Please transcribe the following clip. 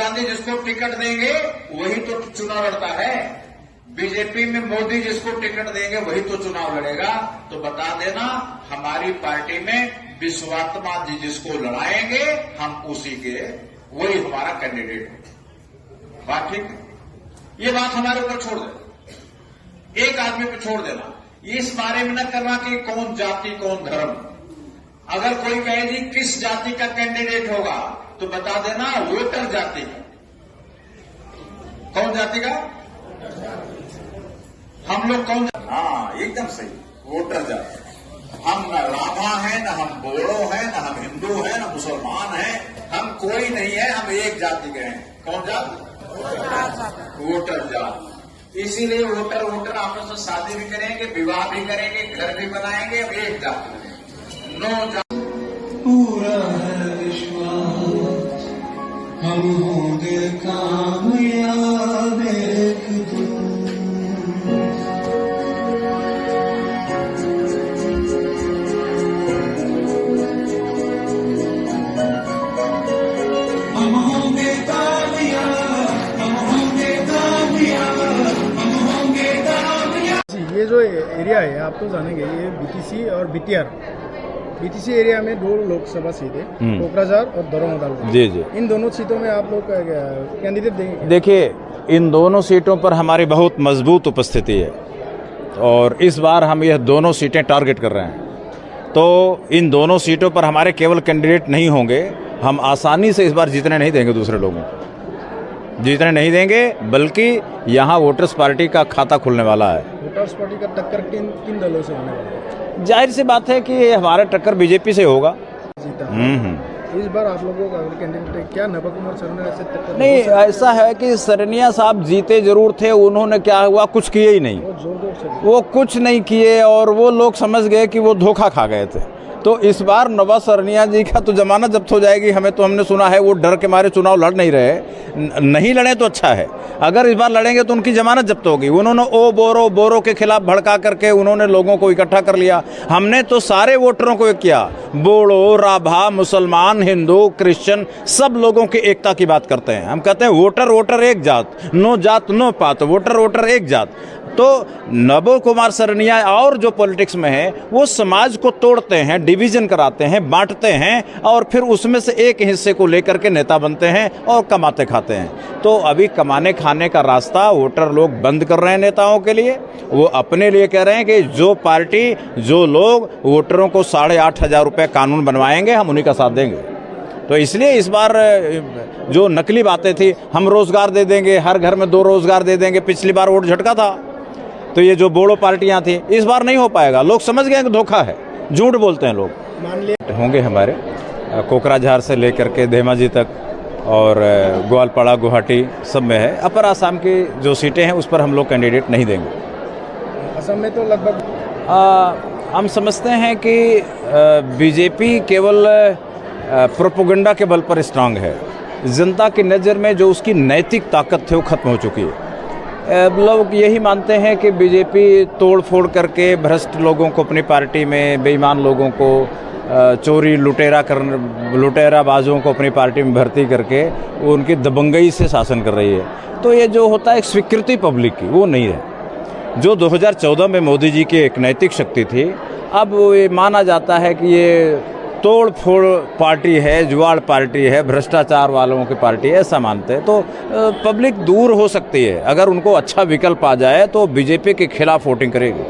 गांधी जिसको टिकट देंगे वही तो चुनाव लड़ता है। बीजेपी में मोदी जिसको टिकट देंगे वही तो चुनाव लड़ेगा। तो बता देना, हमारी पार्टी में विश्वात्मा जी जिसको लड़ाएंगे हम उसी के, वही हमारा कैंडिडेट है। बात ठीक है? ये बात हमारे ऊपर छोड़ दे, एक आदमी पे छोड़ देना। इस बारे में न करना कि कौन जाति कौन धर्म। अगर कोई कहे जी किस जाति का कैंडिडेट होगा तो बता देना वोटर जाति का। कौन जाति का? हम लोग कौन? हाँ, एकदम सही, वोटर जाति। हम न राभा हैं, न हम बोड़ो हैं, न हम हिंदू हैं, न मुसलमान हैं, हम कोई नहीं है, हम एक जाति के हैं। कौन जाति? वोटर जाति। इसीलिए वोटर वोटर आपस में शादी भी करेंगे, विवाह भी करेंगे, घर भी बनाएंगे, अब एक जाति नो जाति। पूरा है विश्वास हम होंगे कामयाब एक दिन। हम होंगे कामयाब, हम होंगे कामयाब, हम होंगे कामयाब। ये जो एरिया है आप तो जानेंगे, ये बीटीसी और बीटीआर। बीटीसी एरिया में 2 लोकसभा सीटें, कोकराझार और दरोमदाल। जी जी। इन दोनों सीटों में आप लोग कैंडिडेट देंगे? देखिए, इन दोनों सीटों पर हमारी बहुत मजबूत उपस्थिति है और इस बार हम यह दोनों सीटें टारगेट कर रहे हैं। तो इन दोनों सीटों पर हमारे केवल कैंडिडेट नहीं होंगे, हम आसानी से इस बार जीतने नहीं देंगे, दूसरे लोगों को जीतने नहीं देंगे, बल्कि यहाँ वोटर्स पार्टी का खाता खुलने वाला है। वोटर्स पार्टी का टक्कर किन दलों से होने वाला है? जाहिर सी बात है कि हमारा टक्कर बीजेपी से होगा। इस बार आप लोगों का कैंडिडेट क्या नवा कुमार सरनिया से टक्कर? नहीं, ऐसा है कि सरनिया साहब जीते जरूर थे, उन्होंने क्या हुआ, कुछ किए ही नहीं। वो कुछ नहीं किए और वो लोग समझ गए कि वो धोखा खा गए थे। तो इस बार नवा सरनिया जी का तो जमानत जब्त हो जाएगी। हमने सुना है वो डर के मारे चुनाव लड़ नहीं रहे। नहीं लड़े तो अच्छा है, अगर इस बार लड़ेंगे तो उनकी जमानत जब्त होगी। उन्होंने बोरो के खिलाफ भड़का करके उन्होंने लोगों को इकट्ठा कर लिया। हमने तो सारे वोटरों को एक किया, बोड़ो, राभा, मुसलमान, हिंदू, क्रिश्चियन, सब लोगों की एकता की बात करते हैं। हम कहते हैं वोटर वोटर एक जात, नो जात नो पात, वोटर वोटर एक जात। तो नवो कुमार सरनिया और जो पॉलिटिक्स में है वो समाज को तोड़ते हैं, डिवीजन कराते हैं, बांटते हैं और फिर उसमें से एक हिस्से को लेकर के नेता बनते हैं और कमाते खाते हैं। तो अभी कमाने खाने का रास्ता वोटर लोग बंद कर रहे हैं नेताओं के लिए। वो अपने लिए कह रहे हैं कि जो पार्टी, जो लोग वोटरों को 8,500 रुपये कानून बनवाएंगे हम उन्हीं का साथ देंगे। तो इसलिए इस बार जो नकली बातें थी, हम रोजगार दे देंगे, हर घर में 2 रोजगार दे देंगे, पिछली बार वोट झटका था। तो ये जो बोड़ो पार्टियां थी, इस बार नहीं हो पाएगा। लोग समझ गए कि धोखा है, झूठ बोलते हैं लोग। मान लिया होंगे हमारे कोकराझार से लेकर के धेमाजी तक और ग्वालपाड़ा, गुवाहाटी सब में है। अपर आसाम की जो सीटें हैं उस पर हम लोग कैंडिडेट नहीं देंगे। असम में तो लगभग हम समझते हैं कि बीजेपी केवल प्रोपेगेंडा के बल पर स्ट्रांग है। जनता की नज़र में जो उसकी नैतिक ताकत थी वो खत्म हो चुकी है। लोग यही मानते हैं कि बीजेपी तोड़ फोड़ करके भ्रष्ट लोगों को अपनी पार्टी में, बेईमान लोगों को, चोरी लुटेराबाजों को अपनी पार्टी में भर्ती करके वो उनकी दबंगई से शासन कर रही है। तो ये जो होता है एक स्वीकृति पब्लिक की, वो नहीं है। जो 2014 में मोदी जी की एक नैतिक शक्ति थी, अब ये माना जाता है कि ये तोड़ फोड़ पार्टी है, जुआड़ पार्टी है, भ्रष्टाचार वालों की पार्टी है, ऐसा मानते हैं। तो पब्लिक दूर हो सकती है, अगर उनको अच्छा विकल्प आ जाए तो बीजेपी के खिलाफ वोटिंग करेगी।